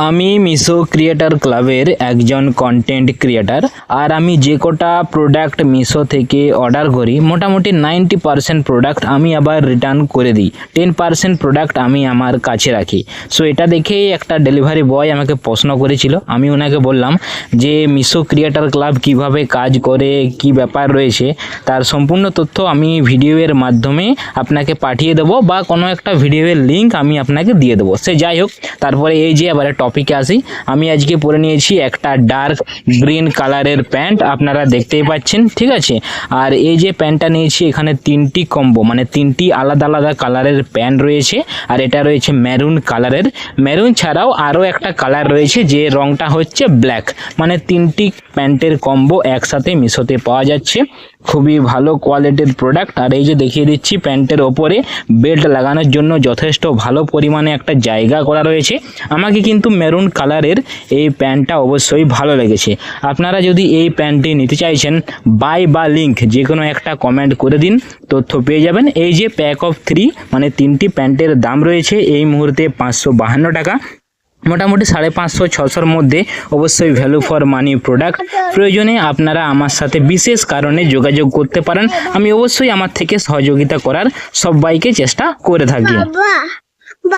আমি মিশো ক্রিয়েটার ক্লাবের একজন কন্টেন্ট ক্রিয়েটার। আর আমি যে কটা প্রোডাক্ট মিশো থেকে অর্ডার করি মোটামুটি 90% প্রোডাক্ট আমি আবার রিটার্ন করে দিই, 10% প্রোডাক্ট আমি আমার কাছে রাখি। সো এটা দেখেই একটা ডেলিভারি বয় আমাকে প্রশ্ন করেছিল, আমি ওনাকে বললাম যে মিশো ক্রিয়েটার ক্লাব কিভাবে কাজ করে, কি ব্যাপার রয়েছে, তার সম্পূর্ণ তথ্য আমি ভিডিওর মাধ্যমে আপনাকে পাঠিয়ে দেবো বা কোনো একটা ভিডিওর লিঙ্ক আমি আপনাকে দিয়ে দেবো। সে যাই হোক, তারপরে এই যে এবারে টপিকে আসি। আমি আজকে পরে নিয়েছি একটা ডার্ক গ্রিন কালারের প্যান্ট, আপনারা দেখতেই পাচ্ছেন, ঠিক আছে। আর এই যে প্যান্টটা নিয়েছি এখানে তিনটি কম্বো, মানে তিনটি আলাদা আলাদা কালারের প্যান্ট রয়েছে। আর এটা রয়েছে মেরুন কালারের, মেরুন ছাড়াও আরও একটা কালার রয়েছে যে রংটা হচ্ছে ব্ল্যাক, মানে তিনটি প্যান্টের কম্বো একসাথে মিশোতে পাওয়া যাচ্ছে। খুবই ভালো কোয়ালিটির প্রোডাক্ট। আর এই যে দেখিয়ে দিচ্ছি প্যান্টের ওপরে বেল্ট লাগানোর জন্য যথেষ্ট ভালো পরিমাণে একটা জায়গা করা রয়েছে। আমাকে কিন্তু মেরুন কালারের এই প্যান্টটা অবশ্যই ভালো লেগেছে। আপনারা যদি এই প্যান্টটি নিতে চাইছেন, বাই বা লিঙ্ক যে কোনো একটা কমেন্ট করে দিন, তথ্য পেয়ে যাবেন। এই যে প্যাক অফ 3 মানে তিনটি প্যান্টের দাম রয়েছে এই মুহূর্তে 552 টাকা, মোটামুটি 550-600-র মধ্যে। অবশ্যই ভ্যালু ফর মানি প্রোডাক্ট। প্রয়োজনে আপনারা আমার সাথে বিশেষ কারণে যোগাযোগ করতে পারেন, আমি অবশ্যই আমার থেকে সহযোগিতা করার সবাইকে চেষ্টা করে থাকি।